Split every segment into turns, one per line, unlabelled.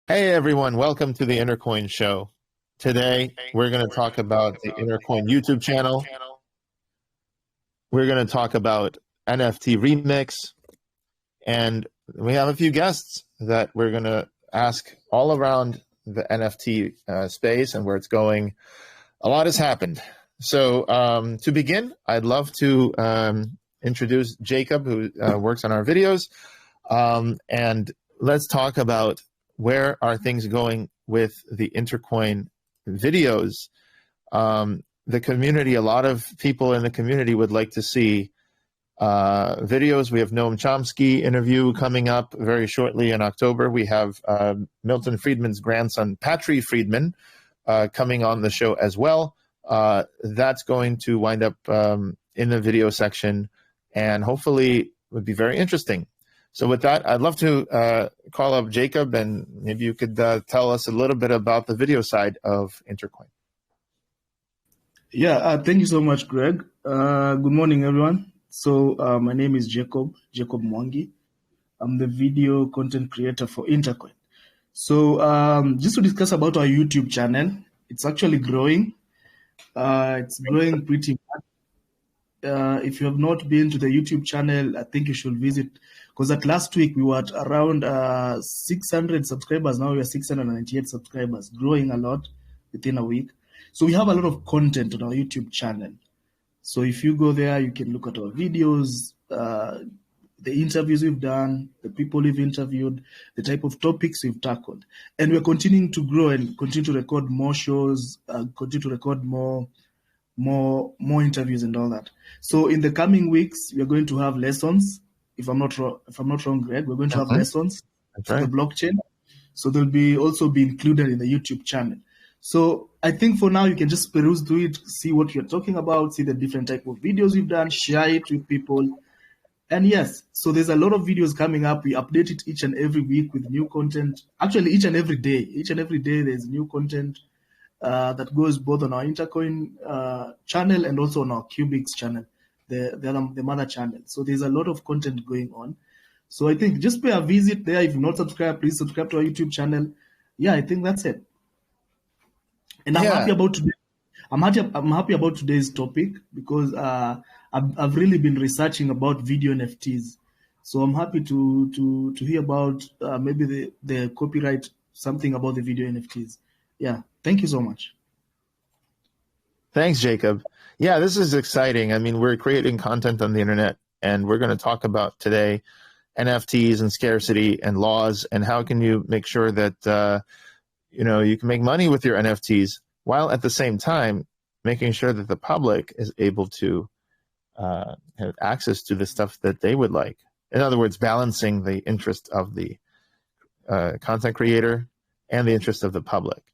Hey everyone, welcome to the Intercoin show. Today, we're going to talk about the Intercoin YouTube channel. We're going to talk about NFT Remix, and we have a few guests that we're going to ask all around the NFT space and where it's going. A lot has happened. So to begin, I'd love to introduce Jacob, who works on our videos, and let's talk about where are things going with the Intercoin videos. The community, a lot of people in the community would like to see videos. We have Noam Chomsky interview coming up very shortly in October. We have Milton Friedman's grandson, Patry Friedman, coming on the show as well. That's going to wind up in the video section, and hopefully would be very interesting. So with that, I'd love to call up Jacob, and maybe you could tell us a little bit about the video side of Intercoin.
Yeah, thank you so much, Greg. Good morning, everyone. So my name is Jacob Mwangi. I'm the video content creator for Intercoin. So just to discuss about our YouTube channel, it's actually growing. It's growing pretty much. If you have not been to the YouTube channel, I think you should visit, because at last week we were at around 600 subscribers. Now we are 698 subscribers, growing a lot within a week. So we have a lot of content on our YouTube channel. So if you go there, you can look at our videos, the interviews we've done, the people we've interviewed, the type of topics we've tackled. And we're continuing to grow and continue to record more shows, continue to record more interviews and all that. So in the coming weeks, we are going to have lessons. If I'm not wrong, Greg, we're going to have lessons for the blockchain. So they'll also be included in the YouTube channel. So I think for now, you can just peruse through it, see what you're talking about, see the different type of videos we've done, share it with people. And yes, so there's a lot of videos coming up. We update it each and every week with new content. Actually, each and every day there's new content that goes both on our Intercoin channel and also on our qbix channel, the mother channel. So there's a lot of content going on. So I think just pay a visit there. If you're not subscribed, please subscribe to our YouTube channel. Yeah, I think that's it. And I'm happy about today. I'm happy about today's topic because I've really been researching about video NFTs. So I'm happy to hear about maybe the copyright, something about the video NFTs. Yeah, thank you so much.
Thanks, Jacob. Yeah, this is exciting. I mean, we're creating content on the internet, and we're going to talk about today NFTs and scarcity and laws, and how can you make sure that you can make money with your NFTs while at the same time making sure that the public is able to have access to the stuff that they would like. In other words, balancing the interest of the content creator and the interest of the public.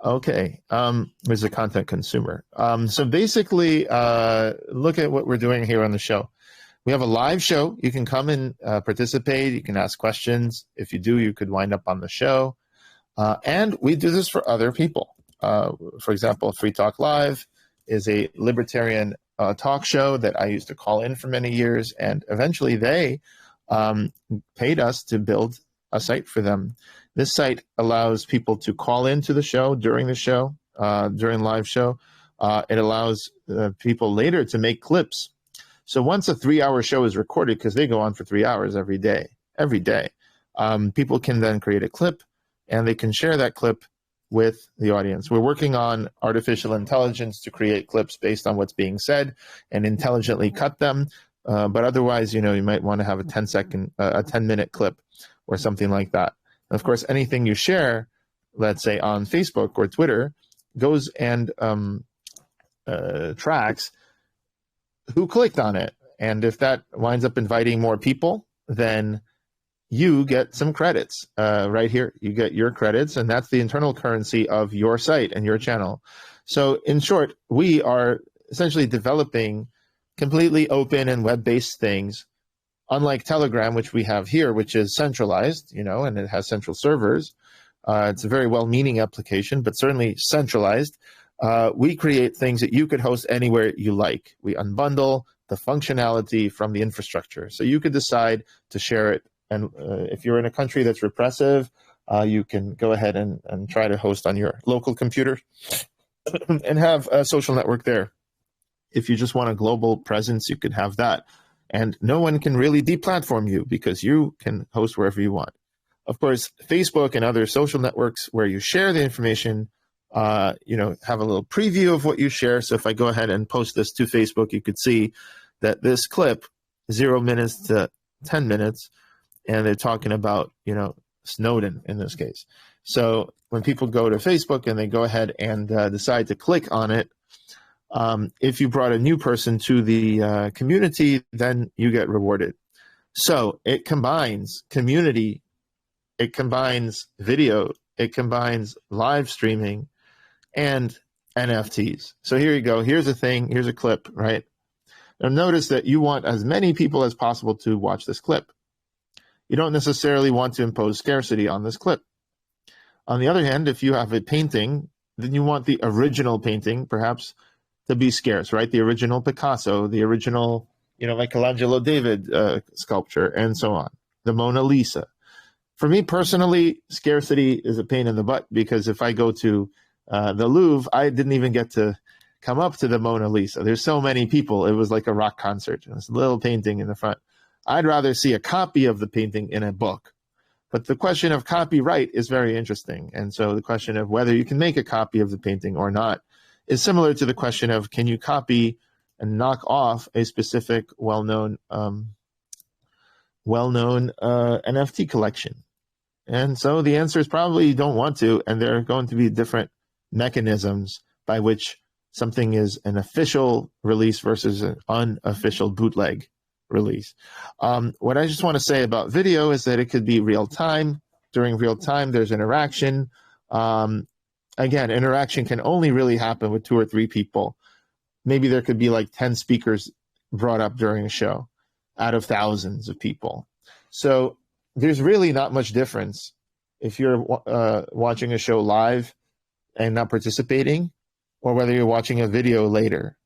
Okay, as a content consumer. So basically, look at what we're doing here on the show. We have a live show. You can come and participate. You can ask questions. If you do, you could wind up on the show. And we do this for other people. For example, Free Talk Live is a libertarian talk show that I used to call in for many years, and eventually they paid us to build a site for them. This site allows people to call into the show during the show, during live show. It allows people later to make clips. So once a 3-hour show is recorded, because they go on for 3 hours every day, people can then create a clip, and they can share that clip with the audience. We're working on artificial intelligence to create clips based on what's being said and intelligently cut them. But otherwise, you might want to have a 10-minute clip or something like that. And of course, anything you share, let's say on Facebook or Twitter, goes and tracks who clicked on it. And if that winds up inviting more people, then you get some credits right here. You get your credits, and that's the internal currency of your site and your channel. So in short, we are essentially developing completely open and web-based things, unlike Telegram, which we have here, which is centralized, and it has central servers. It's a very well-meaning application, but certainly centralized. We create things that you could host anywhere you like. We unbundle the functionality from the infrastructure. So you could decide to share it. And if you're in a country that's repressive, you can go ahead and try to host on your local computer and have a social network there. If you just want a global presence, you could have that. And no one can really deplatform you because you can host wherever you want. Of course, Facebook and other social networks where you share the information, have a little preview of what you share. So if I go ahead and post this to Facebook, you could see that this clip, 0 minutes to 10 minutes, and they're talking about, Snowden in this case. So when people go to Facebook and they go ahead and decide to click on it, if you brought a new person to the community, then you get rewarded. So it combines community, it combines video, it combines live streaming, and NFTs. So here you go. Here's a thing. Here's a clip, right? Now notice that you want as many people as possible to watch this clip. You don't necessarily want to impose scarcity on this clip. On the other hand, if you have a painting, then you want the original painting, perhaps, to be scarce, right? The original Picasso, the original, Michelangelo David sculpture, and so on. The Mona Lisa. For me personally, scarcity is a pain in the butt because if I go to the Louvre, I didn't even get to come up to the Mona Lisa. There's so many people. It was like a rock concert. This little painting in the front. I'd rather see a copy of the painting in a book. But the question of copyright is very interesting. And so the question of whether you can make a copy of the painting or not is similar to the question of can you copy and knock off a specific well-known NFT collection. And so the answer is probably you don't want to, and there are going to be different mechanisms by which something is an official release versus an unofficial bootleg release. What I just want to say about video is that it could be real time. During real time, there's interaction. Again, interaction can only really happen with 2 or 3 people. Maybe there could be like 10 speakers brought up during a show out of thousands of people. So there's really not much difference if you're watching a show live and not participating, or whether you're watching a video later.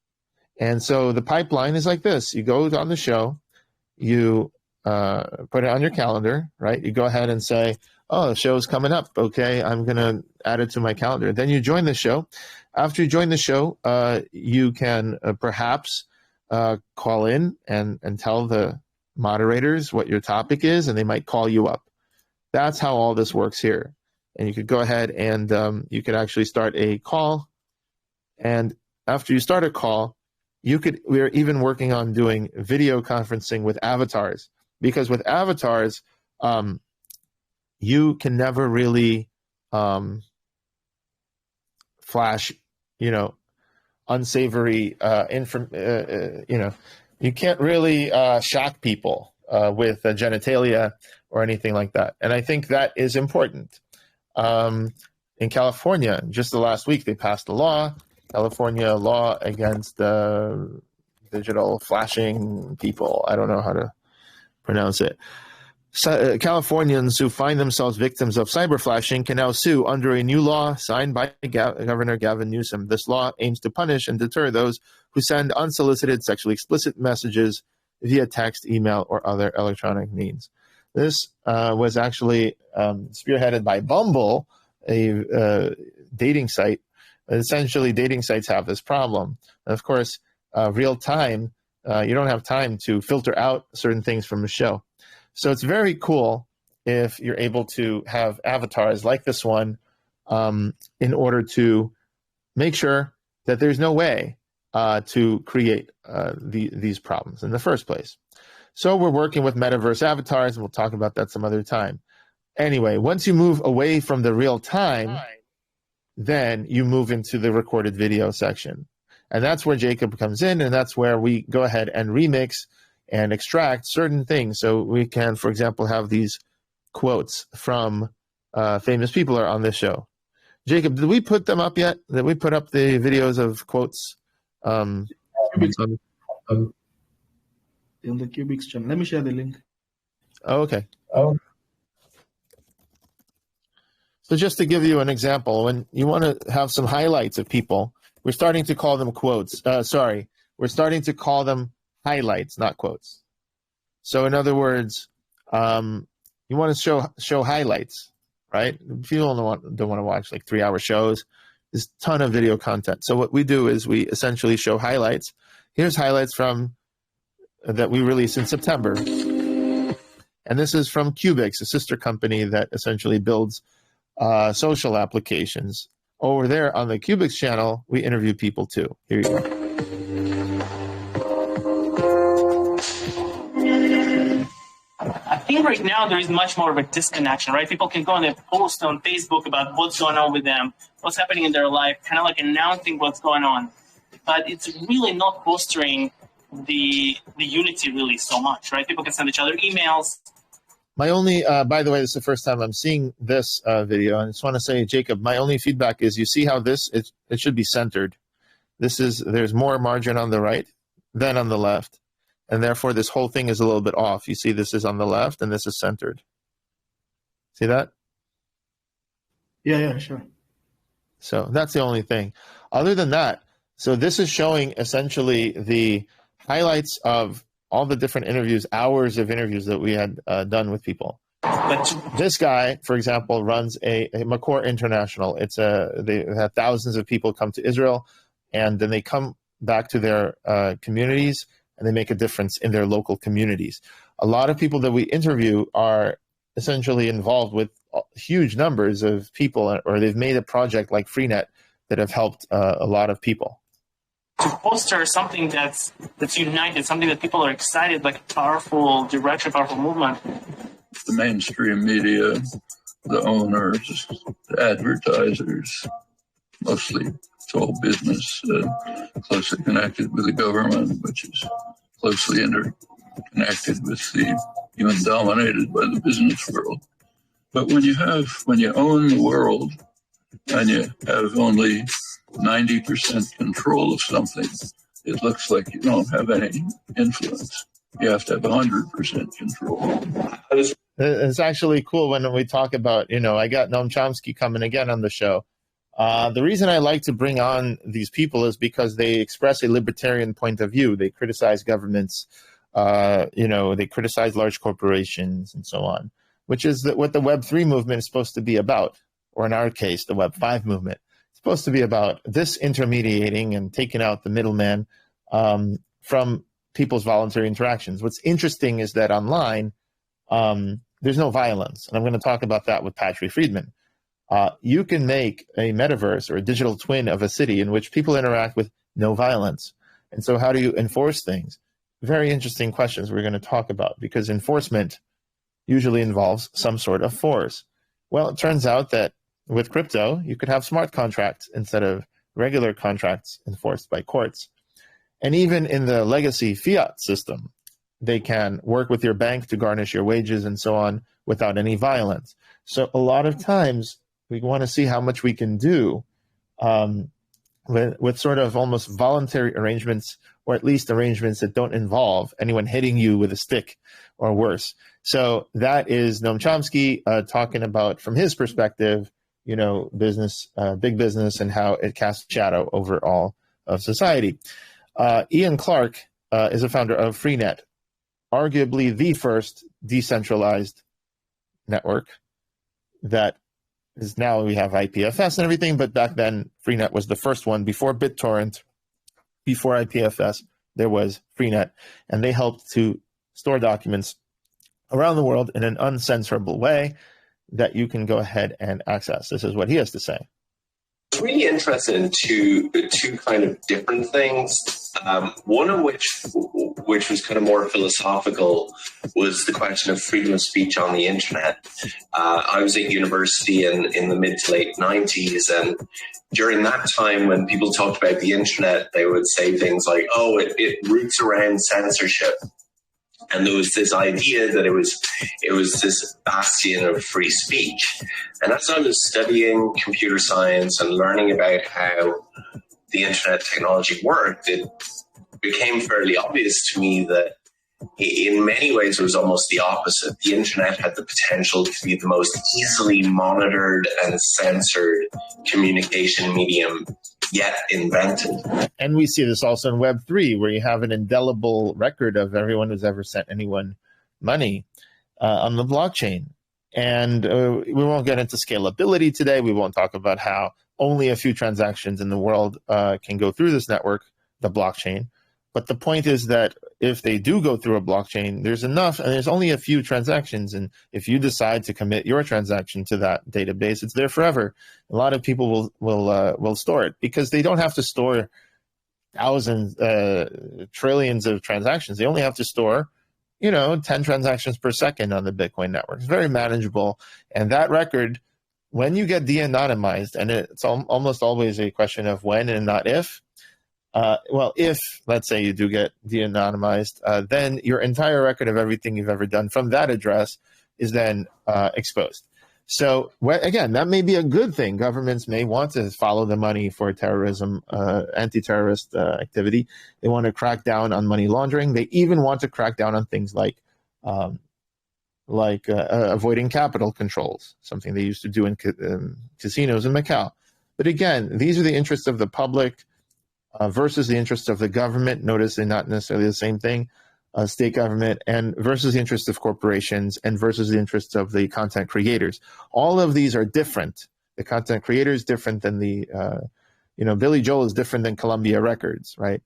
And so the pipeline is like this. You go on the show, you put it on your calendar, right? You go ahead and say, oh, the show's coming up. Okay, I'm going to add it to my calendar. Then you join the show. After you join the show, you can perhaps call in and tell the moderators what your topic is, and they might call you up. That's how all this works here. And you could go ahead and you could actually start a call. And after you start a call, we're even working on doing video conferencing with avatars, because with avatars, you can never really flash, unsavory you can't really shock people with genitalia or anything like that. And I think that is important. In California, just the last week, they passed a law, California law against digital flashing people. I don't know how to pronounce it. So, Californians who find themselves victims of cyber flashing can now sue under a new law signed by Governor Gavin Newsom. This law aims to punish and deter those who send unsolicited sexually explicit messages via text, email, or other electronic means. This was actually spearheaded by Bumble, a dating site. Essentially, dating sites have this problem. And of course, real time, you don't have time to filter out certain things from a show. So it's very cool if you're able to have avatars like this one in order to make sure that there's no way to create these problems in the first place. So we're working with metaverse avatars, and we'll talk about that some other time. Anyway, once you move away from the real time, then you move into the recorded video section. And that's where Jacob comes in, and that's where we go ahead and remix and extract certain things. So we can, for example, have these quotes from famous people are on this show. Jacob, did we put them up yet? Did we put up the videos of quotes?
In the qbix channel. Let me share the link.
Oh, okay. So just to give you an example, when you want to have some highlights of people, we're starting to call them quotes. We're starting to call them highlights, not quotes. So in other words, you want to show highlights, right? People don't want to watch like 3-hour shows. There's a ton of video content. So what we do is we essentially show highlights. Here's highlights from that we released in September. And this is from qbix, a sister company that essentially builds social applications. Over there on the qbix channel, we interview people too. Here you go.
I think right now there is much more of a disconnection, right? People can go on and post on Facebook about what's going on with them, what's happening in their life, kind of like announcing what's going on. But it's really not fostering the unity really so much, right? People can send each other emails.
My only, by the way, this is the first time I'm seeing this video. And I just want to say, Jacob, my only feedback is you see how it should be centered. There's more margin on the right than on the left. And therefore, this whole thing is a little bit off. You see, this is on the left and this is centered. See that?
Yeah, sure.
So that's the only thing. Other than that, so this is showing essentially the highlights of all the different interviews, hours of interviews that we had done with people. This guy, for example, runs a Makor International. They have thousands of people come to Israel, and then they come back to their communities, and they make a difference in their local communities. A lot of people that we interview are essentially involved with huge numbers of people, or they've made a project like Freenet that have helped a lot of people.
To foster something that's united, something that people are excited, like a powerful direction, powerful movement.
The mainstream media, the owners, the advertisers, mostly it's all business, closely connected with the government, which is closely interconnected with even dominated by the business world. But when you own the world and you have only 90% control of something, it looks like you don't have any influence. You have to have 100% control.
It's actually cool when we talk about, I got Noam Chomsky coming again on the show. The reason I like to bring on these people is because they express a libertarian point of view. They criticize governments, they criticize large corporations and so on, which is what the Web3 movement is supposed to be about, or in our case, the Web5 movement. It's supposed to be about this intermediating and taking out the middleman from people's voluntary interactions. What's interesting is that online, there's no violence. And I'm going to talk about that with Patrick Friedman. You can make a metaverse or a digital twin of a city in which people interact with no violence. And so how do you enforce things? Very interesting questions we're going to talk about, because enforcement usually involves some sort of force. Well, it turns out that with crypto, you could have smart contracts instead of regular contracts enforced by courts. And even in the legacy fiat system, they can work with your bank to garnish your wages and so on without any violence. So a lot of times we want to see how much we can do with sort of almost voluntary arrangements, or at least arrangements that don't involve anyone hitting you with a stick or worse. So that is Noam Chomsky talking about, from his perspective, business, big business, and how it casts shadow over all of society. Ian Clark is a founder of Freenet, arguably the first decentralized network that is now, we have IPFS and everything, but back then Freenet was the first one. Before BitTorrent, before IPFS, there was Freenet, and they helped to store documents around the world in an uncensorable way that you can go ahead and access. This is what he has to say.
It's really interested in two kind of different things. One of which was kind of more philosophical, was the question of freedom of speech on the internet. I was at university in the mid to late 90s, and during that time when people talked about the internet, they would say things like, oh, it roots around censorship. And there was this idea that it was this bastion of free speech. And as I was studying computer science and learning about how the internet technology worked, it became fairly obvious to me that in many ways it was almost the opposite. The internet had the potential to be the most easily monitored and censored communication medium yet invented.
And we see this also in Web3, where you have an indelible record of everyone who's ever sent anyone money on the blockchain. And we won't get into scalability today. We won't talk about how only a few transactions in the world can go through this network, the blockchain. But the point is that if they do go through a blockchain, there's enough, and there's only a few transactions. And if you decide to commit your transaction to that database, it's there forever. A lot of people will store it because they don't have to store thousands, trillions of transactions. They only have to store 10 transactions per second on the Bitcoin network. It's very manageable. And that record, when you get de-anonymized, and it's almost always a question of when and not if, if, let's say you do get de-anonymized, then your entire record of everything you've ever done from that address is then exposed. So again, that may be a good thing. Governments may want to follow the money for terrorism, anti-terrorist activity. They want to crack down on money laundering. They even want to crack down on things like avoiding capital controls, something they used to do in casinos in Macau. But again, these are the interests of the public versus the interests of the government. Notice they're not necessarily the same thing. State government, and versus the interests of corporations, and versus the interests of the content creators. All of these are different. The content creator is different than the, Billy Joel is different than Columbia Records, right?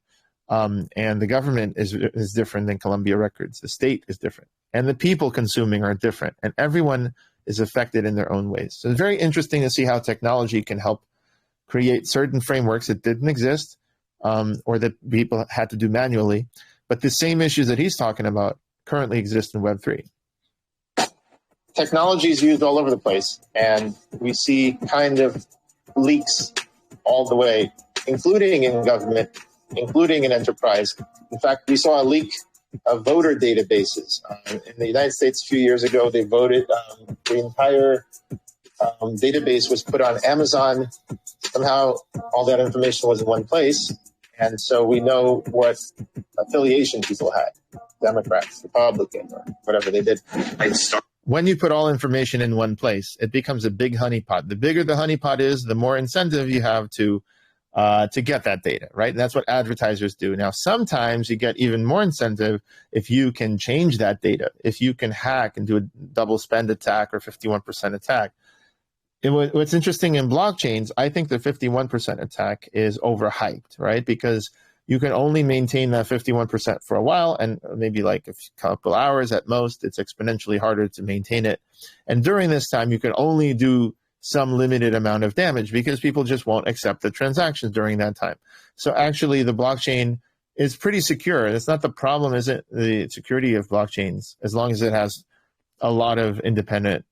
And the government is different than Columbia Records. The state is different. And the people consuming are different. And everyone is affected in their own ways. So it's very interesting to see how technology can help create certain frameworks that didn't exist or that people had to do manually. But the same issues that he's talking about currently exist in Web3. Technology is used all over the place, and we see kind of leaks all the way, including in government, including in enterprise. In fact, we saw a leak of voter databases. In the United States a few years ago, they voted, the entire database was put on Amazon. Somehow all that information was in one place. And so we know what affiliation people had, Democrats, Republican, or whatever they did. When you put all information in one place, it becomes a big honeypot. The bigger the honeypot is, the more incentive you have to get that data, right? And that's what advertisers do. Now, sometimes you get even more incentive if you can change that data, if you can hack and do a double spend attack or 51% attack. What's interesting in blockchains, I think the 51% attack is overhyped, right? Because you can only maintain that 51% for a while, and maybe like a couple hours at most. It's exponentially harder to maintain it. And during this time, you can only do some limited amount of damage because people just won't accept the transactions during that time. So actually, the blockchain is pretty secure. It's not the problem, isn't the security of blockchains, as long as it has a lot of independent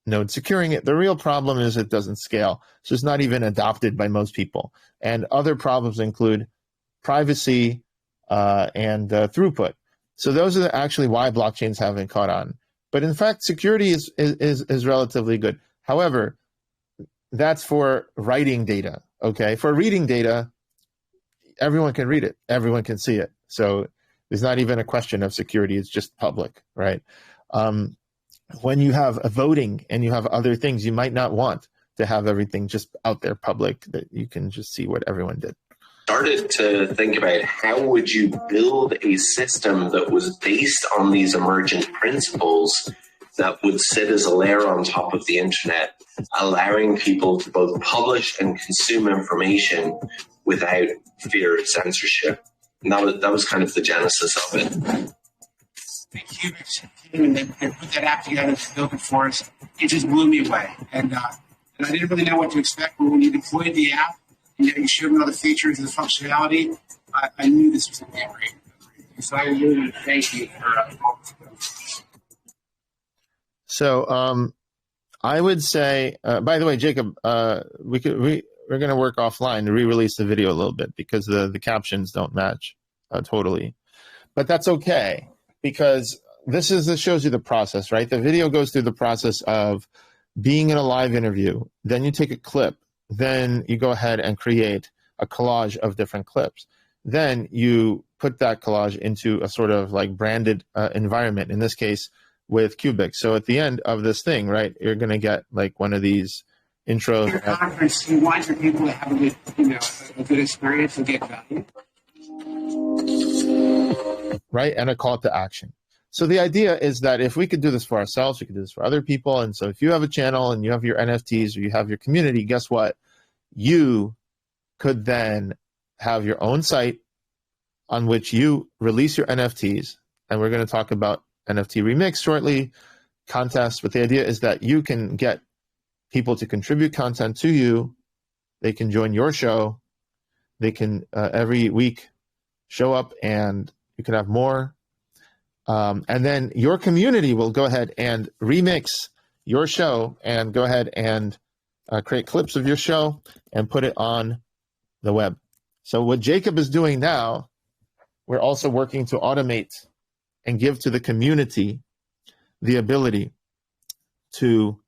node securing it. The real problem is it doesn't scale. So it's not even adopted by most people. And other problems include privacy and throughput. So those are actually why blockchains haven't caught on. But in fact, security is relatively good. However, that's for writing data, okay? For reading data, everyone can read it. Everyone can see it. So there's not even a question of security. It's just public, right? When you have a voting and you have other things, you might not want to have everything just out there public, that you can just see what everyone did.
Started to think about how would you build a system that was based on these emergent principles that would sit as a layer on top of the internet, allowing people to both publish and consume information without fear of censorship. And that was kind of the genesis of it.
The qbix came and they put that app together to build it for us. It just blew me away. And I didn't really know what to expect, but when you deployed the app and you showed me all the features and the functionality, I knew this was going to be great. So I really thank you for
So I would say, by the way, Jacob, we're going to work offline to re-release the video a little bit because the captions don't match totally. But that's okay, because this shows you the process, right? The video goes through the process of being in a live interview. Then you take a clip. Then you go ahead and create a collage of different clips. Then you put that collage into a sort of like branded environment, in this case with qbix. So at the end of this thing, right, you're going to get like one of these intros.
Your conference, you want your people to have a good, a good experience and get value.
Right, and a call to action. So the idea is that if we could do this for ourselves, we could do this for other people. And so if you have a channel and you have your NFTs or you have your community, guess what? You could then have your own site on which you release your NFTs. And we're going to talk about NFT Remix shortly, contests. But the idea is that you can get people to contribute content to you. They can join your show. They can every week show up and you can have more. And then your community will go ahead and remix your show and go ahead and create clips of your show and put it on the web. So what Jacob is doing now, we're also working to automate and give to the community the ability to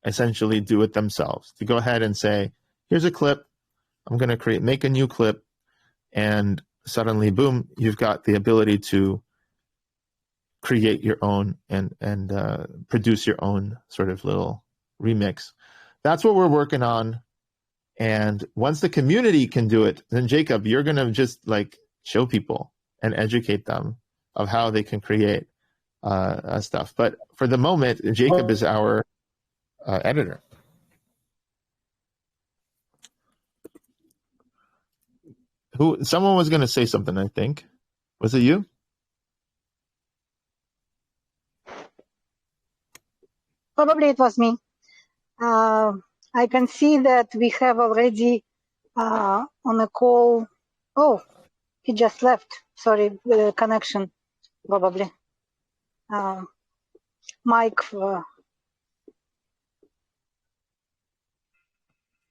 essentially do it themselves, to go ahead and say, here's a clip, I'm going to make a new clip, and suddenly, boom, you've got the ability to create your own and produce your own sort of little remix. That's what we're working on. And once the community can do it, then Jacob, you're going to just like show people and educate them of how they can create stuff. But for the moment, Jacob is our editor. Someone was going to say something, I think. Was it you?
Probably it was me. I can see that we have already on a call. Oh, he just left. Sorry, connection, probably. Mike.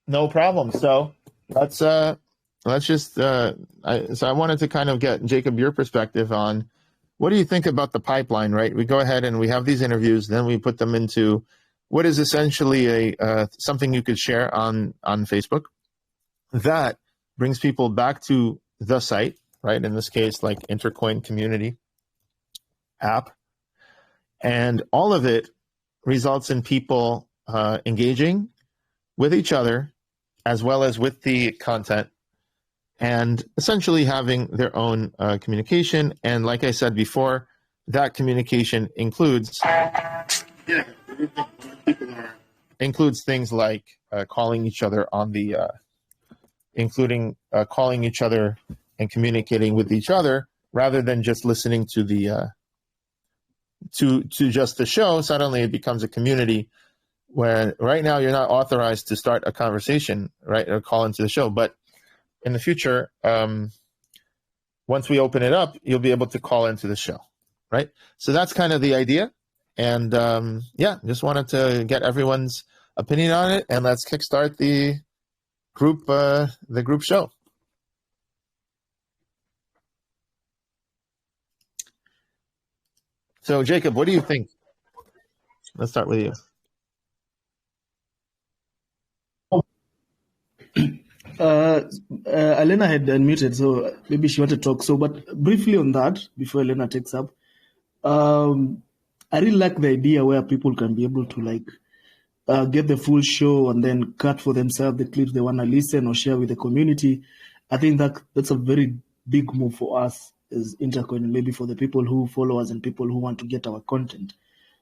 No problem. So let's just. So I wanted to kind of get Jacob your perspective on what do you think about the pipeline, right? We go ahead and we have these interviews, then we put them into what is essentially something you could share on Facebook that brings people back to the site, right? In this case, like Intercoin community app. And all of it results in people engaging with each other as well as with the content and essentially having their own communication. And like I said before, that communication includes things like calling each other on the, calling each other and communicating with each other rather than just listening to the to just the show. Suddenly it becomes a community where right now you're not authorized to start a conversation, right, or call into the show. But in the future, once we open it up, you'll be able to call into the show, right? So that's kind of the idea. And yeah, just wanted to get everyone's opinion on it, and let's kickstart the group show. So Jacob, what do you think? Let's start with you.
Elena had unmuted, so maybe she wanted to talk. So, but briefly on that, before Elena takes up, I really like the idea where people can be able to get the full show and then cut for themselves the clips they want to listen or share with the community. I think that's a very big move for us as Intercoin, and maybe for the people who follow us and people who want to get our content.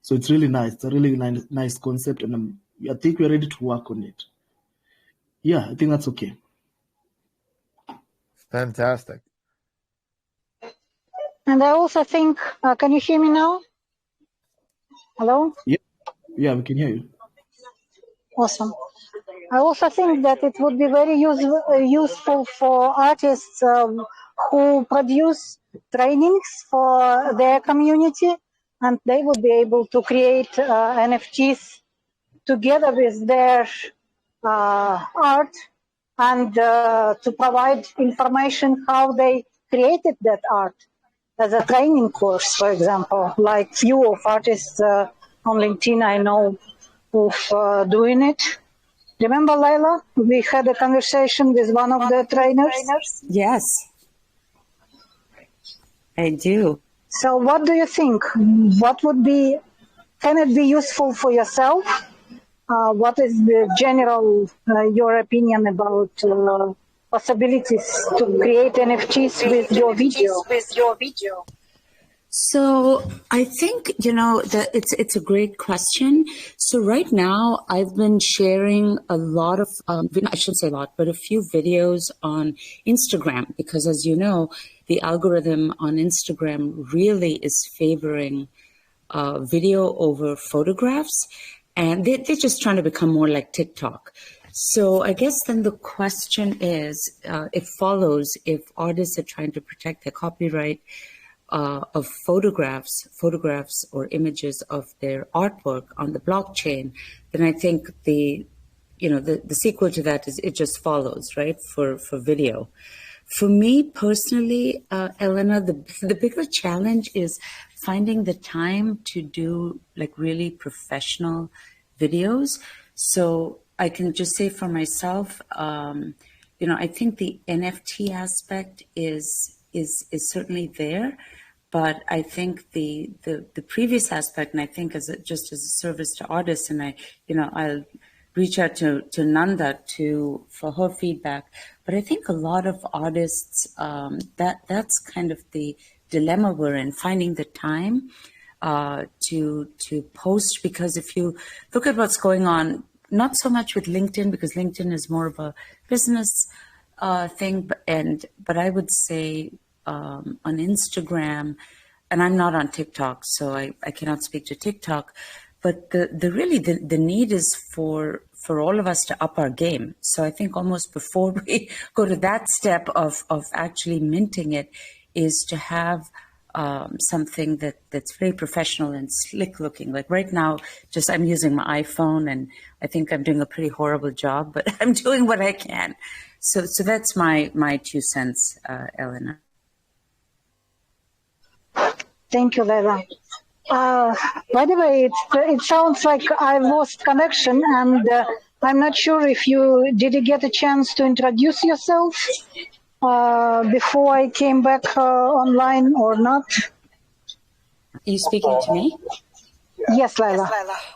So it's really nice. It's a really nice concept, and I think we're ready to work on it. Yeah, I think that's okay.
Fantastic.
And I also think, can you hear me now? Hello?
Yeah, we can hear you.
Awesome. I also think that it would be very useful for artists who produce trainings for their community, and they would be able to create NFTs together with their art and to provide information how they created that art as a training course, for example. Like few of artists on LinkedIn I know of doing it. Remember, Laila? We had a conversation with one of the trainers.
Yes, I do.
So what do you think? Can it be useful for yourself? What is the general, your opinion about possibilities to create NFTs with your video?
So I think, it's a great question. So right now I've been sharing a lot of, I shouldn't say a lot, but a few videos on Instagram, because as you know, the algorithm on Instagram really is favoring video over photographs, and they're just trying to become more like TikTok. So I guess then the question is, it follows if artists are trying to protect their copyright of photographs or images of their artwork on the blockchain, then I think the sequel to that is it just follows, right, for video. For me personally, Elena, the bigger challenge is finding the time to do like really professional videos. So I can just say for myself, I think the NFT aspect is certainly there, but I think the previous aspect, and I think just as a service to artists, and I'll reach out to Nanda for her feedback. But I think a lot of artists, that's kind of the dilemma we're in, finding the time to post, because if you look at what's going on, not so much with LinkedIn, because LinkedIn is more of a business thing, but I would say on Instagram, and I'm not on TikTok, so I cannot speak to TikTok, but the need is for all of us to up our game. So I think almost before we go to that step of actually minting it, is to have something that's very professional and slick looking. Like right now, I'm using my iPhone, and I think I'm doing a pretty horrible job, but I'm doing what I can. So that's my 2 cents, Elena.
Thank you, Leila. By the way, it sounds like I lost connection, and I'm not sure if did you get a chance to introduce yourself before I came back online or not?
Are you speaking to me?
Yes, Leila.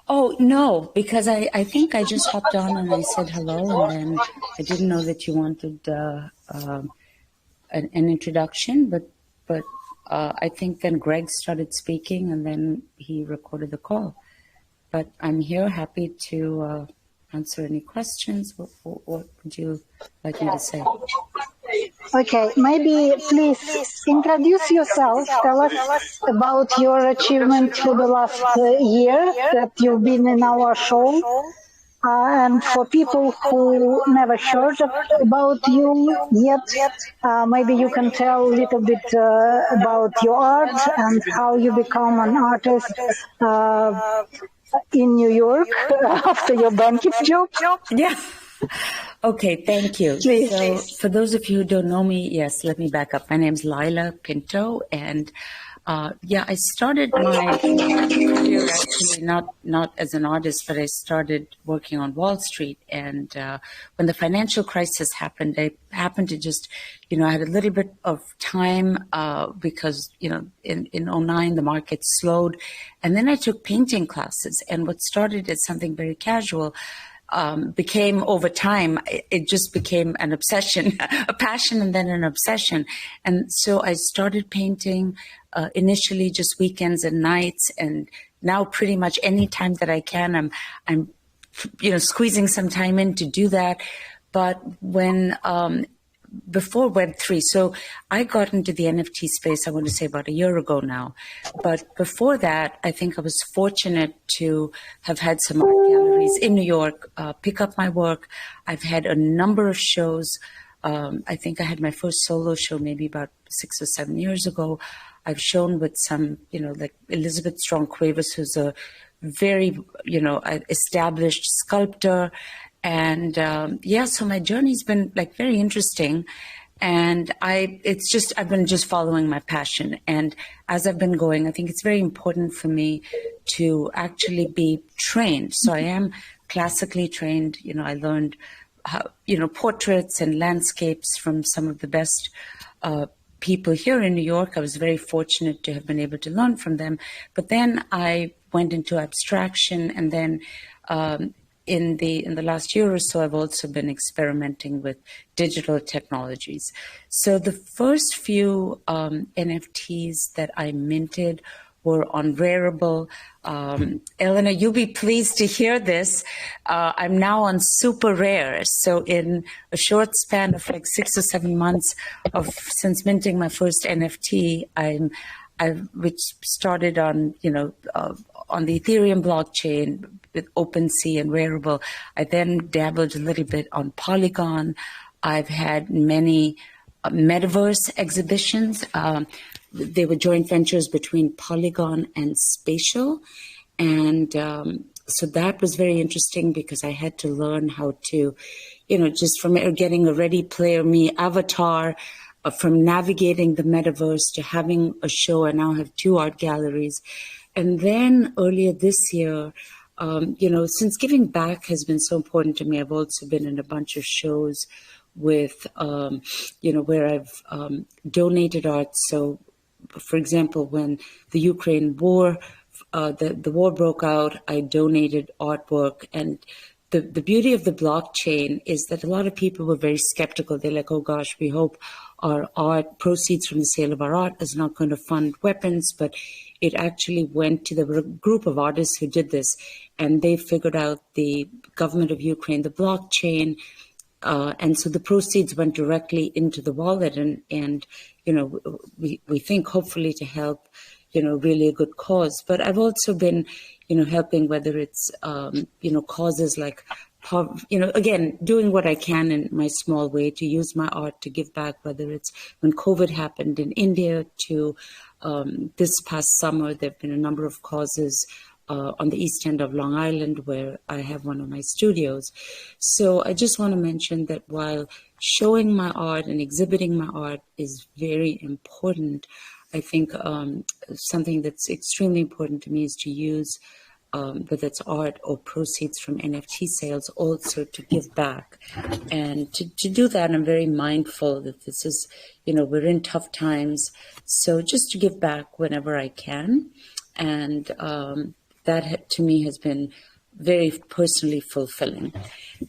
Oh, no, because I think I just hopped on and I said hello, and then I didn't know that you wanted an introduction, but I think then Greg started speaking, and then he recorded the call. But I'm here, happy to answer any questions. What would you like me to say?
Okay, maybe please introduce yourself. Tell us about your achievement for the last year that you've been in our show. And for people who never heard about you yet, maybe you can tell a little bit about your art and how you become an artist in New York after your banking job.
Yeah. Okay, thank you.
Please.
So for those of you who don't know me, yes, let me back up. My name's Laila Pinto, and I started my career actually not as an artist, but I started working on Wall Street. And when the financial crisis happened, I happened to just, I had a little bit of time because, in 2009, the market slowed. And then I took painting classes. And what started as something very casual became, over time, it just became an obsession, a passion, and then an obsession. And so I started painting initially just weekends and nights, and now pretty much any time that I can, I'm squeezing some time in to do that. But when before Web3, so I got into the NFT space, I want to say about a year ago now. But before that, I think I was fortunate to have had some art galleries in New York pick up my work. I've had a number of shows. I think I had my first solo show maybe about 6 or 7 years ago. I've shown with some, like Elizabeth Strong Cuevas, who's a very, established sculptor. And so my journey's been like very interesting, and I've been just following my passion. And as I've been going, I think it's very important for me to actually be trained. So I am classically trained. I learned how, portraits and landscapes from some of the best people here in New York. I was very fortunate to have been able to learn from them. But then I went into abstraction, and then in the last year or so, I've also been experimenting with digital technologies. So the first few NFTs that I minted were on Rarible. Elena, you'll be pleased to hear this. I'm now on Super Rare. So in a short span of like 6 or 7 months since minting my first NFT, which started on on the Ethereum blockchain with OpenSea and Rarible. I then dabbled a little bit on Polygon. I've had many metaverse exhibitions. They were joint ventures between Polygon and Spatial. And so that was very interesting because I had to learn how to, just from getting a Ready Player Me avatar, from navigating the metaverse to having a show. I now have 2 art galleries. And then earlier this year, since giving back has been so important to me, I've also been in a bunch of shows with, where I've donated art. So, for example, when the Ukraine war, the war broke out, I donated artwork. And the beauty of the blockchain is that a lot of people were very skeptical. They're like, oh gosh, we hope our art, proceeds from the sale of our art is not going to fund weapons, but it actually went to the group of artists who did this, and they figured out the government of Ukraine, the blockchain, and so the proceeds went directly into the wallet, and we think hopefully to help, really a good cause. But I've also been, helping, whether it's, causes like, again, doing what I can in my small way to use my art to give back, whether it's when COVID happened in India to this past summer. There have been a number of causes on the east end of Long Island where I have one of my studios. So I just want to mention that while showing my art and exhibiting my art is very important, I think something that's extremely important to me is to use whether it's art or proceeds from NFT sales, also to give back. And to do that, I'm very mindful that this is, we're in tough times. So just to give back whenever I can. And that to me has been very personally fulfilling.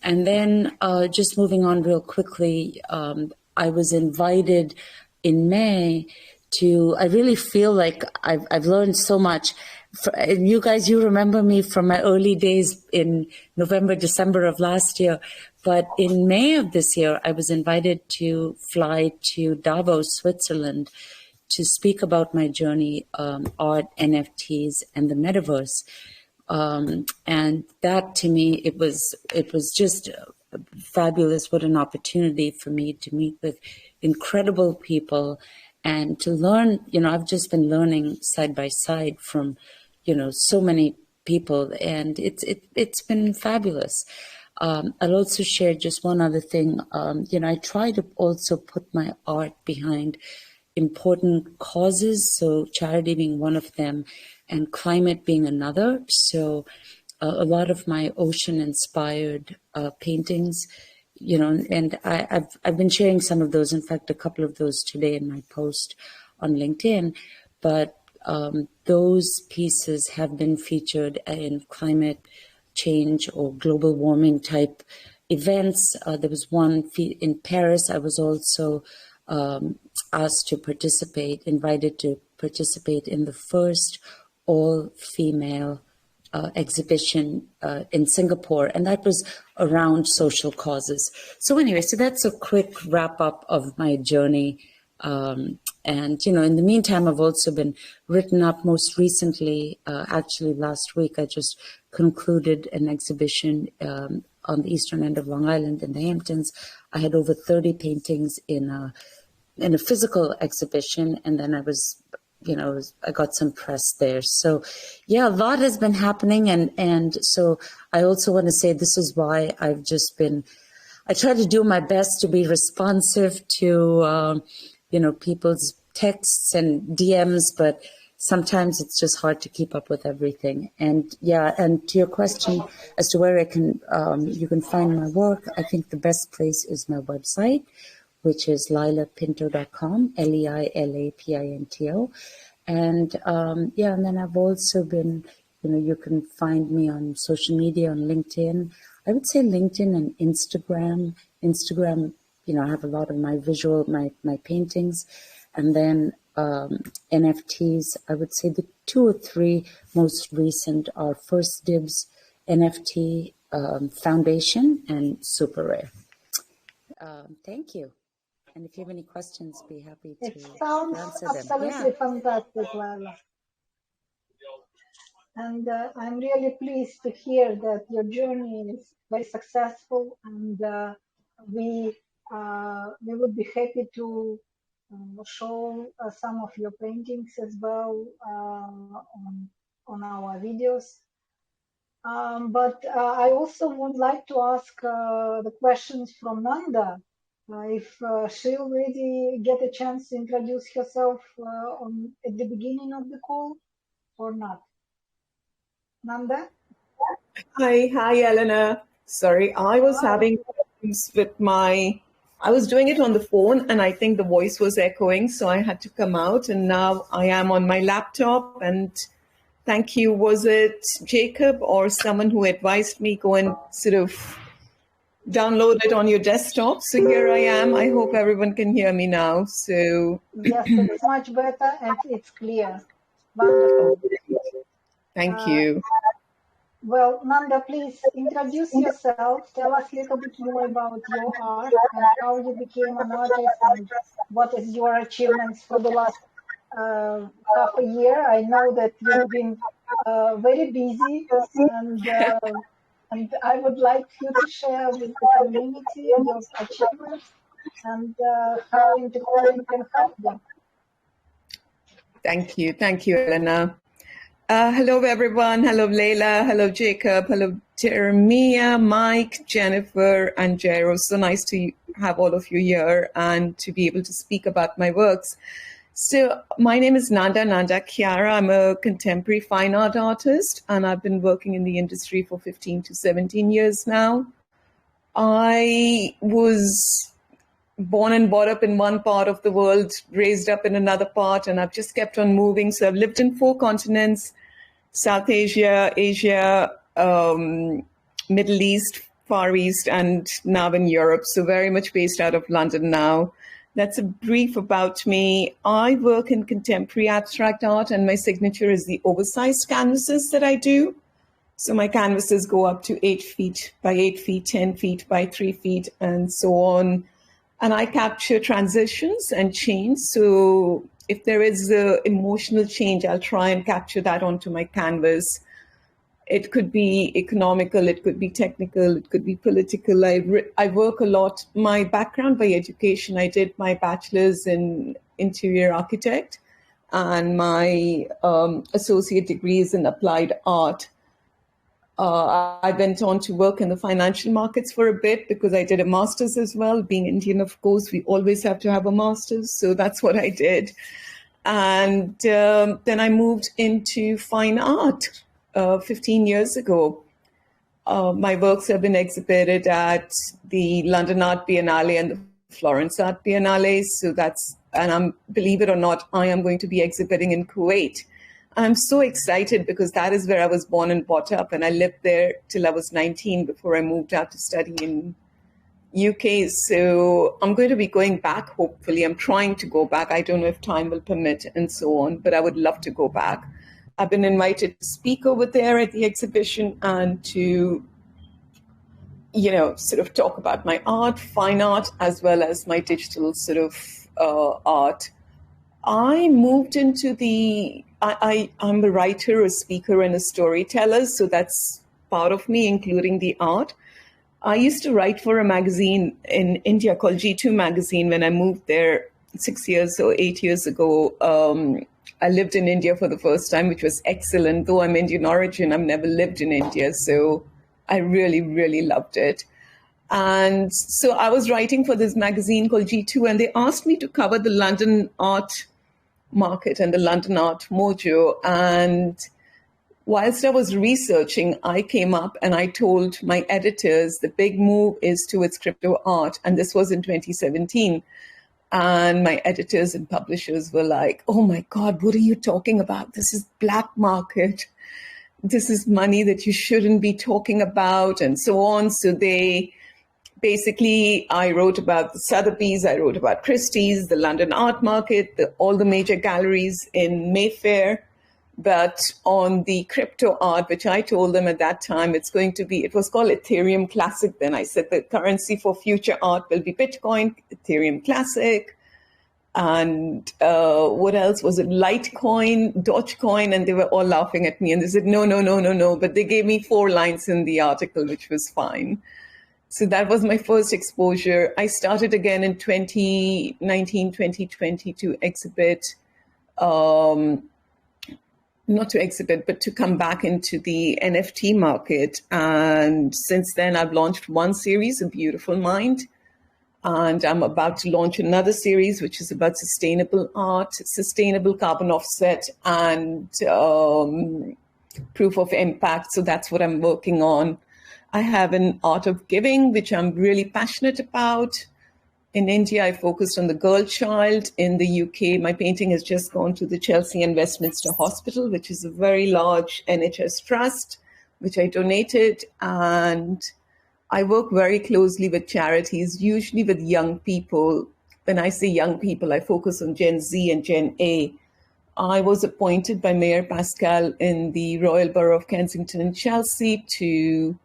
And then just moving on real quickly, I was invited in May I really feel like I've learned so much. You guys, you remember me from my early days in November, December of last year. But in May of this year, I was invited to fly to Davos, Switzerland, to speak about my journey, art, NFTs, and the metaverse. And that, to me, it was just fabulous. What an opportunity for me to meet with incredible people and to learn. I've just been learning side by side from, so many people, and it's been fabulous. I'll also share just one other thing. I try to also put my art behind important causes, so charity being one of them, and climate being another. So a lot of my ocean-inspired paintings, and I've been sharing some of those. In fact, a couple of those today in my post on LinkedIn. But those pieces have been featured in climate change or global warming type events. There was one in Paris. I was also asked to participate, invited to participate in the first all-female exhibition in Singapore, and that was around social causes. So anyway, so that's a quick wrap up of my journey. And, in the meantime, I've also been written up. Most recently, actually last week, I just concluded an exhibition on the eastern end of Long Island in the Hamptons. I had over 30 paintings in a physical exhibition, and then I was, I got some press there. So, yeah, a lot has been happening, and so I also want to say this is why I've just been. I try to do my best to be responsive to, people's texts and DMs, but sometimes it's just hard to keep up with everything. And yeah, and to your question as to where you can find my work, I think the best place is my website, which is leilapinto.com, LEILAPINTO. And and then I've also been, you can find me on social media, on LinkedIn. I would say LinkedIn and Instagram. Instagram, I have a lot of my my paintings, and then NFTs. I would say the 2 or 3 most recent are First Dibs, NFT, Foundation, and Super Rare. Thank you. And if you have any questions, be happy to
It sounds
answer them.
absolutely fantastic, Lala. And I'm really pleased to hear that your journey is very successful, and we would be happy to show some of your paintings as well on our videos. But I also would like to ask the questions from Nanda, if she already get a chance to introduce herself at the beginning of the call or not. Nanda?
Hi, Eleanor. Sorry, I was having problems with I was doing it on the phone, and I think the voice was echoing, so I had to come out, and now I am on my laptop, and thank you. Was it Jacob or someone who advised me go and sort of download it on your desktop? So here I am. I hope everyone can hear me now. So
yes, it's much better and it's clear. Wonderful.
Thank you.
Well, Nanda, please introduce yourself. Tell us a little bit more about your art and how you became an artist and what is your achievements for the last half a year. I know that you've been very busy, and I would like you to share with the community your achievements and how Intercoin can help them.
Thank you, Elena. Hello, everyone. Hello, Leila. Hello, Jacob. Hello, Jeremiah, Mike, Jennifer, and Jairo. So nice to have all of you here and to be able to speak about my works. So my name is Nanda Chiara. I'm a contemporary fine art artist, and I've been working in the industry for 15 to 17 years now. I was born and brought up in one part of the world, raised up in another part, and I've just kept on moving. So I've lived in 4 continents: South Asia, Asia, Middle East, Far East, and now in Europe. So very much based out of London now. That's a brief about me. I work in contemporary abstract art, and my signature is the oversized canvases that I do. So my canvases go up to 8 feet by 8 feet, 10 feet by 3 feet, and so on. And I capture transitions and change. So if there is an emotional change, I'll try and capture that onto my canvas. It could be economical, it could be technical, it could be political. I work a lot. My background by education, I did my bachelor's in interior architect and my associate degrees in applied art. I went on to work in the financial markets for a bit because I did a master's as well. Being Indian, of course, we always have to have a master's. So that's what I did. And then I moved into fine art 15 years ago. My works have been exhibited at the London Art Biennale and the Florence Art Biennale. So believe it or not, I am going to be exhibiting in Kuwait. I'm so excited because that is where I was born and brought up, and I lived there till I was 19 before I moved out to study in UK. So I'm going to be going back, hopefully. I'm trying to go back. I don't know if time will permit and so on, but I would love to go back. I've been invited to speak over there at the exhibition and to, sort of talk about my art, fine art, as well as my digital sort of art. I moved into I'm a writer, a speaker, and a storyteller. So that's part of me, including the art. I used to write for a magazine in India called G2 magazine when I moved there 6 years or 8 years ago. I lived in India for the first time, which was excellent. Though I'm Indian origin, I've never lived in India. So I really, really loved it. And so I was writing for this magazine called G2, and they asked me to cover the London art market and the London art mojo. And whilst I was researching, I came up and I told my editors the big move is towards crypto art. And this was in 2017. And my editors and publishers were like, oh my God, what are you talking about? This is black market. this is money that you shouldn't be talking about, and so on. So they basically, I wrote about the Sotheby's, I wrote about Christie's, the London Art Market, all the major galleries in Mayfair. But on the crypto art, which I told them at that time, it was called Ethereum Classic then. I said the currency for future art will be Bitcoin, Ethereum Classic. And what else was it? Litecoin, Dogecoin, and they were all laughing at me. And they said, no. But they gave me 4 lines in the article, which was fine. So that was my first exposure. I started again in 2019, 2020 to exhibit, not to exhibit, but to come back into the NFT market. And since then, I've launched one series, A Beautiful Mind. And I'm about to launch another series, which is about sustainable art, sustainable carbon offset, and proof of impact. So that's what I'm working on. I have an art of giving, which I'm really passionate about. In India, I focused on the girl child. In the UK, my painting has just gone to the Chelsea and Westminster Hospital, which is a very large NHS trust, which I donated. And I work very closely with charities, usually with young people. When I say young people, I focus on Gen Z and Gen A. I was appointed by Mayor Pascal in the Royal Borough of Kensington and Chelsea to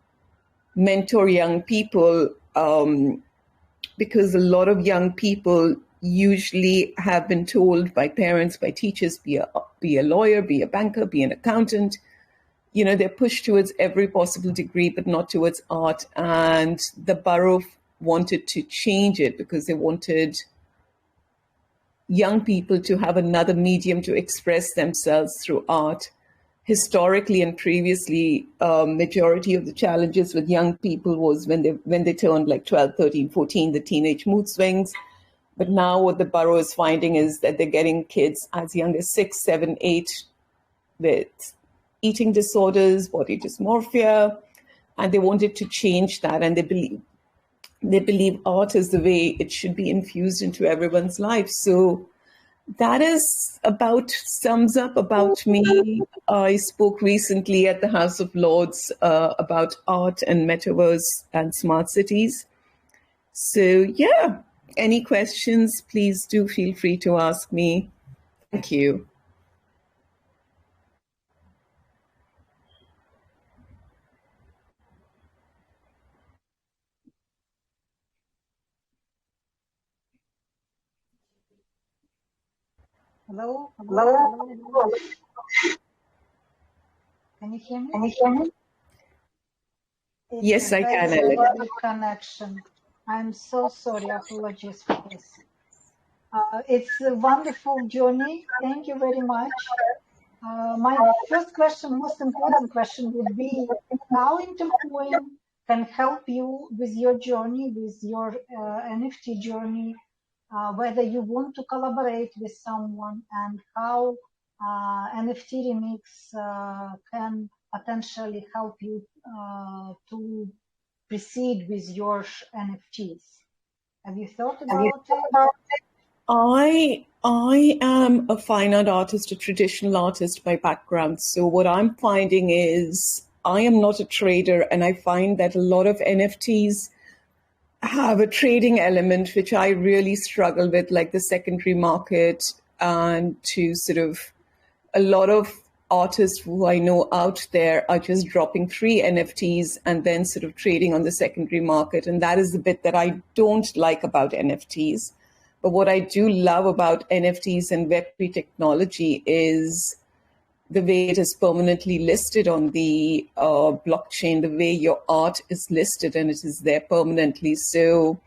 mentor young people, because a lot of young people usually have been told by parents, by teachers, be a lawyer, be a banker, be an accountant. You know, they're pushed towards every possible degree, but not towards art. And the borough wanted to change it because they wanted young people to have another medium to express themselves through art. Historically and previously, majority of the challenges with young people was when they turned like 12, 13, 14, the teenage mood swings. But now what the borough is finding is that they're getting kids as young as 6, 7, 8 with eating disorders, body dysmorphia, and they wanted to change that. And they believe art is the way it should be infused into everyone's life. So that sums up about me. I spoke recently at the House of Lords about art and metaverse and smart cities. So yeah, any questions, please do feel free to ask me. Thank you.
Hello? Hello? Can you hear me?
Yes, I can, Alex.
Connection. I'm so sorry. Apologies for this. It's a wonderful journey. Thank you very much. My first question, most important question would be how Intercoin can help you with your journey, with your NFT journey, whether you want to collaborate with someone, and how NFT Remix can potentially help you to proceed with your NFTs. Have you thought about it?
I am a fine art artist, a traditional artist by background. So what I'm finding is I am not a trader, and I find that a lot of NFTs have a trading element, which I really struggle with, like the secondary market, and to sort of a lot of artists who I know out there are just dropping 3 NFTs and then sort of trading on the secondary market. And that is the bit that I don't like about NFTs. But what I do love about NFTs and Web3 technology is the way it is permanently listed on the blockchain, the way your art is listed and it is there permanently. So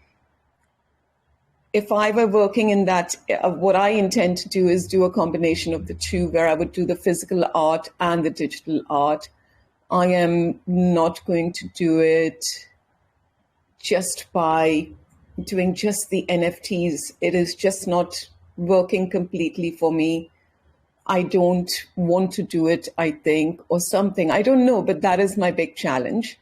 if I were working in that, what I intend to do is do a combination of the two, where I would do the physical art and the digital art. I am not going to do it just by doing just the NFTs. It is just not working completely for me. I don't want to do it, I think, or something. I don't know, but that is my big challenge.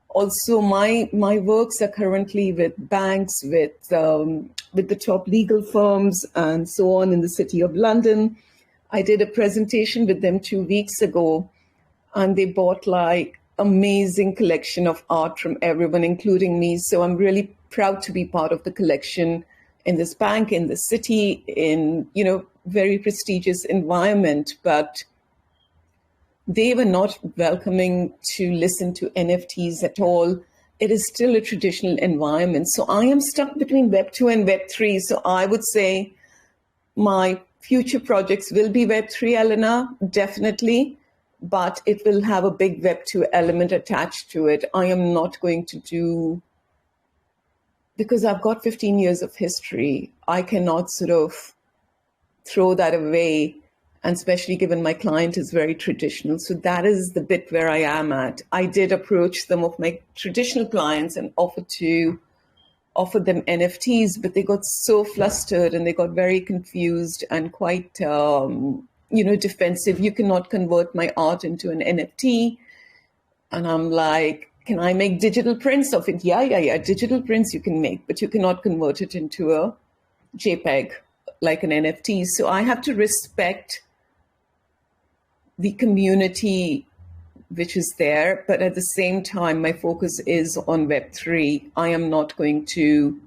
Also, my works are currently with banks, with the top legal firms and so on in the City of London. I did a presentation with them 2 weeks ago, and they bought like amazing collection of art from everyone, including me. So I'm really proud to be part of the collection in this bank, in the city, in, you know, very prestigious environment. But they were not welcoming to listen to NFTs at all. It is still a traditional environment. So I am stuck between Web 2 and Web 3. So I would say my future projects will be Web 3, Elena, definitely, but it will have a big Web 2 element attached to it. I am not going to do, because I've got 15 years of history, I cannot sort of throw that away, and especially given my client is very traditional. So that is the bit where I am at. I did approach some of my traditional clients and offered them NFTs, but they got so flustered and they got very confused and quite, defensive. You cannot convert my art into an NFT. And I'm like, can I make digital prints of it? Yeah. Digital prints you can make, but you cannot convert it into a JPEG like an NFT. So I have to respect the community which is there, but at the same time, my focus is on Web3. I am not going to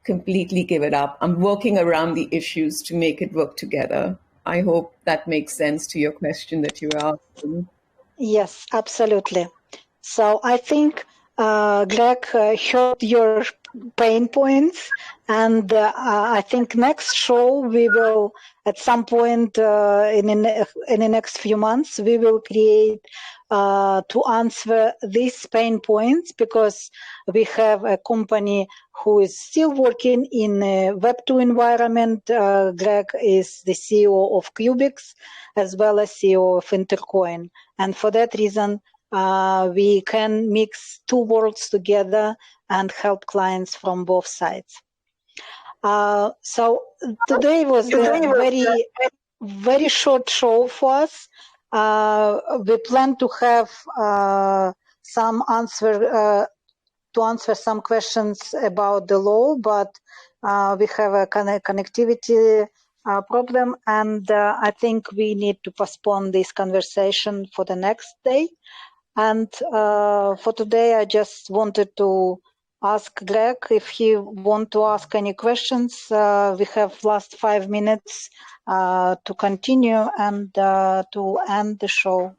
completely give it up. I'm working around the issues to make it work together. I hope that makes sense to your question that you were asking.
Yes, absolutely. So I think Greg heard your pain points, and I think next show we will, at some point in the next few months, we will create to answer these pain points, because we have a company who is still working in a Web2 environment. Greg is the CEO of qbix as well as CEO of Intercoin, and for that reason we can mix two worlds together and help clients from both sides. So today was a very short show for us. We plan to have some to answer some questions about the law, but we have a connectivity problem, and I think we need to postpone this conversation for the next day. And for today, I just wanted to ask Greg if he want to ask any questions. We have last 5 minutes to continue and to end the show.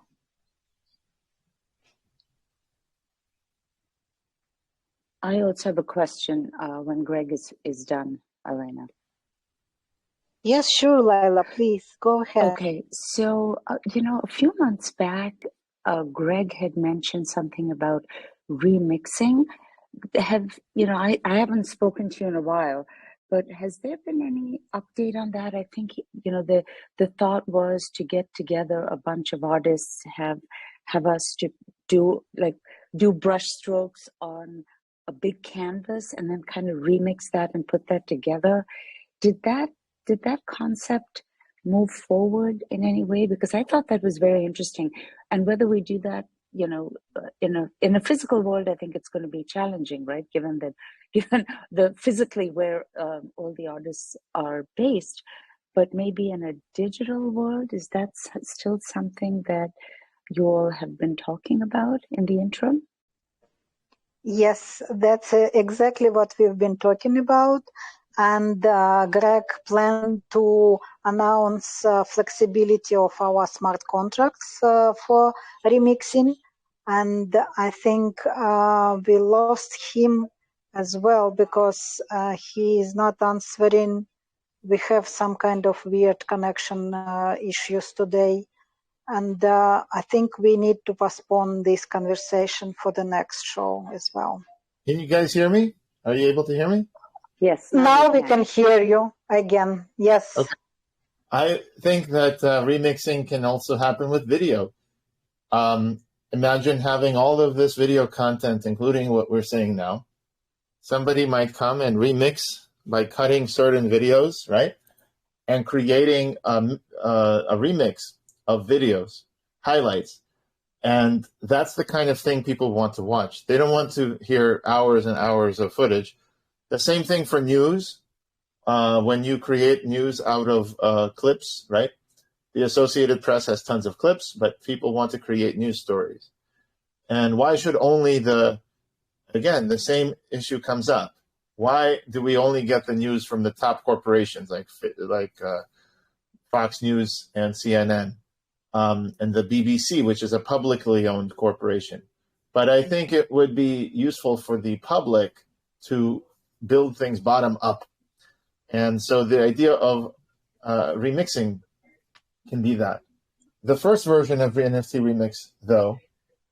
I also have a question when Greg is done, Elena.
Yes, sure, Laila, please go ahead.
Okay, so, a few months back, Greg had mentioned something about remixing. I haven't spoken to you in a while, but has there been any update on that? I think, the thought was to get together a bunch of artists, have us to do brush strokes on a big canvas and then kind of remix that and put that together. Did that concept move forward in any way? Because I thought that was very interesting. And whether we do that, in a physical world, I think it's going to be challenging, right? Given the physically where all the artists are based, but maybe in a digital world, is that still something that you all have been talking about in the interim?
Yes, that's exactly what we've been talking about. And Greg planned to announce flexibility of our smart contracts for remixing. And I think we lost him as well, because he is not answering. We have some kind of weird connection issues today. And I think we need to postpone this conversation for the next show as well.
Can you guys hear me? Are you able to hear me?
Yes. Now we can hear you again. Yes.
Okay. I think that remixing can also happen with video. Imagine having all of this video content, including what we're saying now. Somebody might come and remix by cutting certain videos, right? And creating a remix of videos, highlights. And that's the kind of thing people want to watch. They don't want to hear hours and hours of footage. The same thing for news. When you create news out of clips, right? The Associated Press has tons of clips, but people want to create news stories. And why should only again, the same issue comes up. Why do we only get the news from the top corporations like Fox News and CNN and the BBC, which is a publicly owned corporation? But I think it would be useful for the public to build things bottom up. And so the idea of remixing can be that. The first version of NFT Remix, though,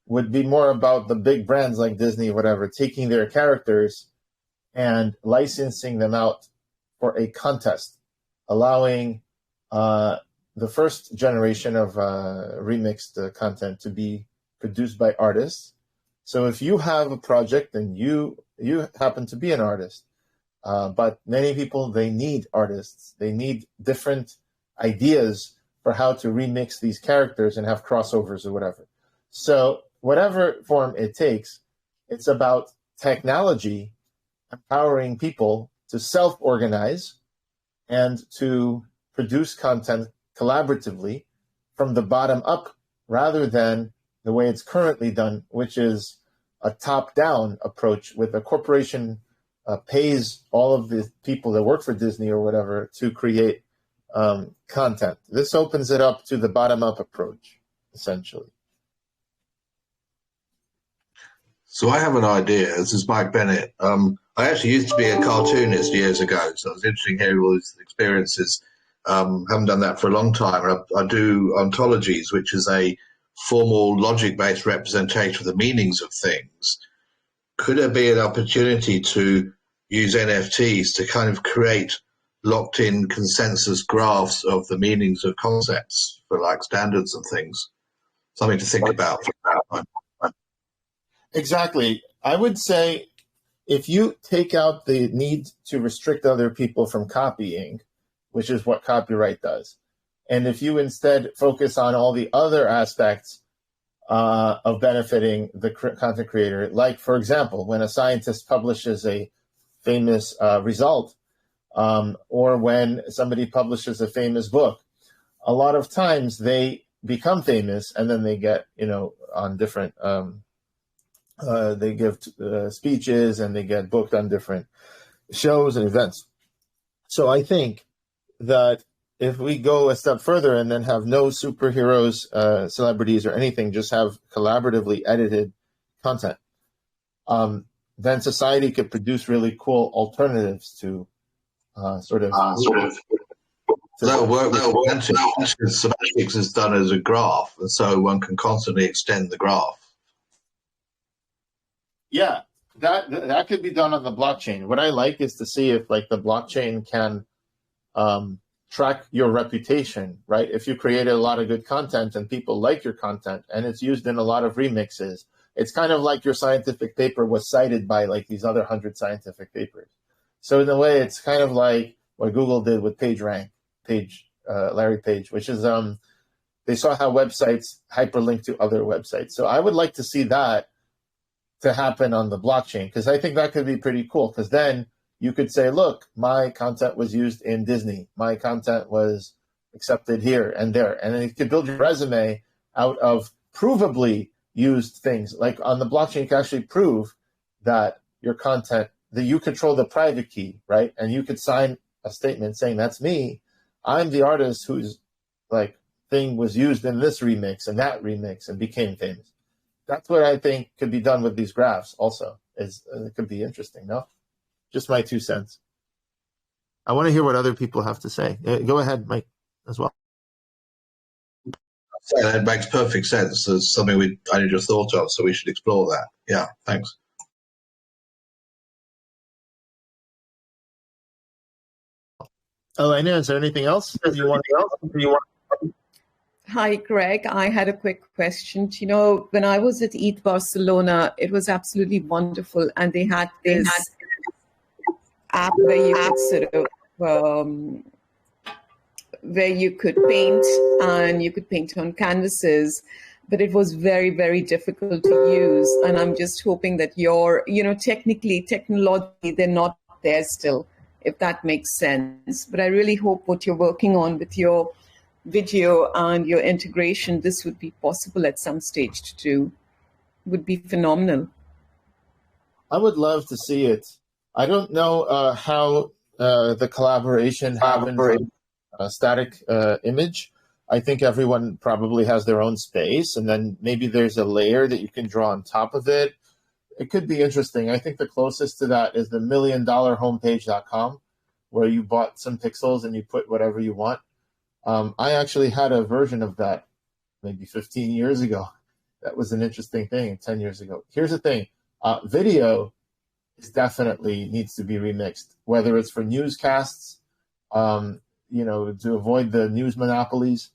would be more about the big brands like Disney, whatever, taking their characters and licensing them out for a contest, allowing the first generation of remixed content to be produced by artists. So if you have a project and you happen to be an artist, but many people, they need artists. They need different ideas for how to remix these characters and have crossovers or whatever. So whatever form it takes, it's about technology empowering people to self-organize and to produce content collaboratively from the bottom up rather than the way it's currently done, which is a top-down approach with a corporation pays all of the people that work for Disney or whatever to create content. This opens it up to the bottom-up approach, essentially.
So I have an idea. This is Mike Bennett. I actually used to be a cartoonist years ago, so it's interesting hearing all these experiences. Haven't done that for a long time. I do ontologies, which is a formal logic-based representation of the meanings of things. Could there be an opportunity to use NFTs to kind of create locked-in consensus graphs of the meanings of concepts for like standards and things? Something to think about.
Exactly. I would say if you take out the need to restrict other people from copying, which is what copyright does, and if you instead focus on all the other aspects of benefiting the content creator, like, for example, when a scientist publishes a famous result, or when somebody publishes a famous book, a lot of times they become famous and then they get, on different, they give speeches and they get booked on different shows and events. So I think that if we go a step further and then have no superheroes, celebrities or anything, just have collaboratively edited content, then society could produce really cool alternatives to
That'll work with semantics. Semantics is done as a graph, and so one can constantly extend the graph.
Yeah, that could be done on the blockchain. What I like is to see if like the blockchain can track your reputation, right? If you created a lot of good content and people like your content and it's used in a lot of remixes, it's kind of like your scientific paper was cited by like these other 100 scientific papers. So in a way, it's kind of like what Google did with PageRank, Larry Page, which is they saw how websites hyperlink to other websites. So I would like to see that to happen on the blockchain, because I think that could be pretty cool, because then you could say, look, my content was used in Disney. My content was accepted here and there. And then you could build your resume out of provably used things. Like on the blockchain, you can actually prove that your content, that you control the private key, right? And you could sign a statement saying, that's me. I'm the artist whose like thing was used in this remix and that remix and became famous. That's what I think could be done with these graphs also. It could be interesting, no? Just my 2 cents. I want to hear what other people have to say. Go ahead, Mike, as well.
That makes perfect sense. It's something I just thought of, so we should explore that. Yeah, thanks.
Elena, is there anything else you want to
Hi, Greg. I had a quick question. You know, when I was at ETH Barcelona, it was absolutely wonderful. And they had this app where you could sort of, where you could paint, and you could paint on canvases, but it was very, very difficult to use. And I'm just hoping that technologically, they're not there still, if that makes sense. But I really hope what you're working on with your video and your integration, this would be possible at some stage to do. Would be phenomenal.
I would love to see it. I don't know how the collaboration happened from a static image. I think everyone probably has their own space, and then maybe there's a layer that you can draw on top of it. It could be interesting. I think the closest to that is the milliondollarhomepage.com, where you bought some pixels and you put whatever you want. I actually had a version of that maybe 15 years ago. That was an interesting thing 10 years ago. Here's the thing. Video is definitely needs to be remixed, whether it's for newscasts, to avoid the news monopolies,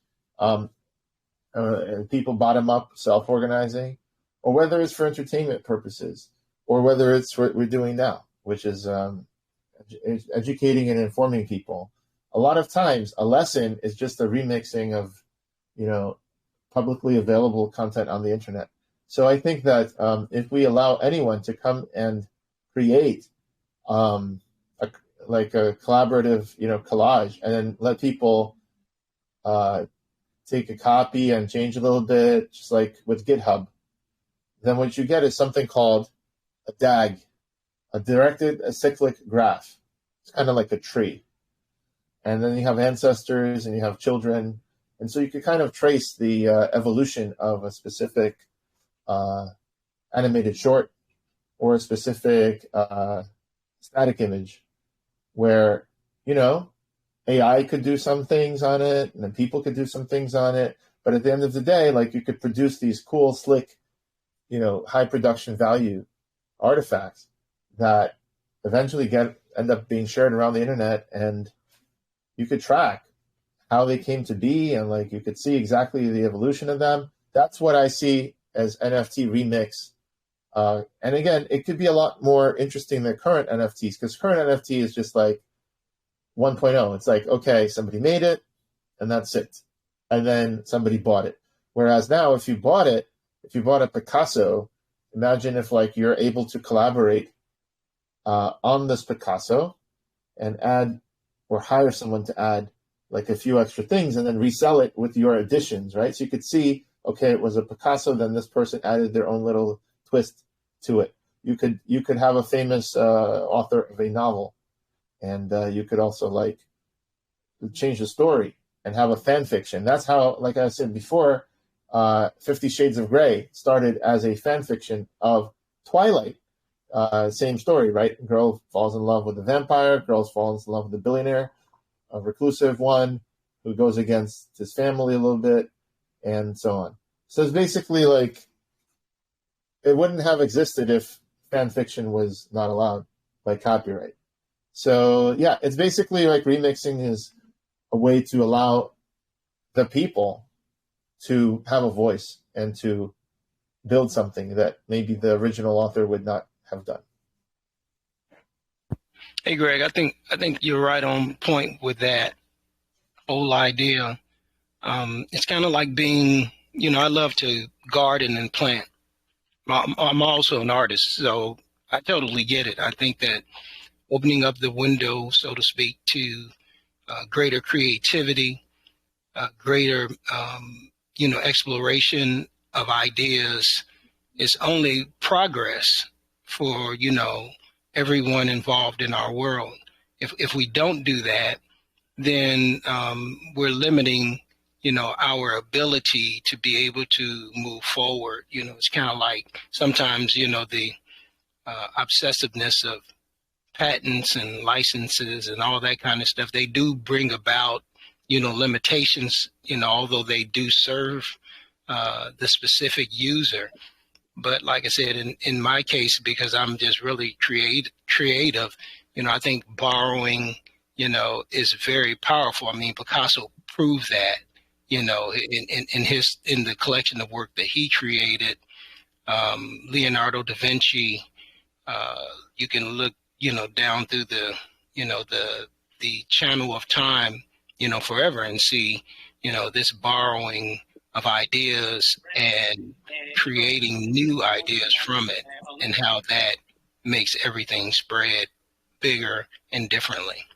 people bottom up, self-organizing, or whether it's for entertainment purposes, or whether it's what we're doing now, which is educating and informing people. A lot of times, a lesson is just a remixing of, publicly available content on the internet. So I think that if we allow anyone to come and create a collaborative, collage, and then let people take a copy and change a little bit, just like with GitHub, then what you get is something called a DAG, a directed acyclic graph. It's kind of like a tree. And then you have ancestors and you have children. And so you could kind of trace the evolution of a specific animated short or a specific static image where, AI could do some things on it and then people could do some things on it. But at the end of the day, like, you could produce these cool, slick, high production value artifacts that eventually end up being shared around the internet, and you could track how they came to be, and like you could see exactly the evolution of them. That's what I see as NFT remix. And again, it could be a lot more interesting than current NFTs, because current NFT is just like 1.0. It's like, okay, somebody made it and that's it. And then somebody bought it. Whereas now, if you bought a Picasso, imagine if like you're able to collaborate on this Picasso and add or hire someone to add like a few extra things and then resell it with your additions, right? So you could see, okay, it was a Picasso, then this person added their own little twist to it. You could have a famous author of a novel, and you could also like change the story and have a fan fiction. That's how, like I said before, 50 Shades of Grey started as a fan fiction of Twilight. Same story, right? Girl falls in love with a vampire, girl falls in love with a billionaire, a reclusive one who goes against his family a little bit, and so on. So it's basically like, it wouldn't have existed if fan fiction was not allowed by copyright. So yeah, it's basically like remixing is a way to allow the people to have a voice and to build something that maybe the original author would not have done.
Hey, Greg, I think you're right on point with that whole idea. It's kind of like being, I love to garden and plant. I'm also an artist, so I totally get it. I think that opening up the window, so to speak, to greater creativity, greater, exploration of ideas is only progress for, everyone involved in our world. If we don't do that, then we're limiting, our ability to be able to move forward. It's kind of like sometimes, the obsessiveness of patents and licenses and all that kind of stuff, they do bring about, limitations, although they do serve the specific user. But like I said, in my case, because I'm just really creative, I think borrowing, is very powerful. I mean, Picasso proved that, in the collection of work that he created. Leonardo da Vinci, you can look, down through the, the channel of time, forever and see, this borrowing of ideas and creating new ideas from it, and how that makes everything spread bigger and differently.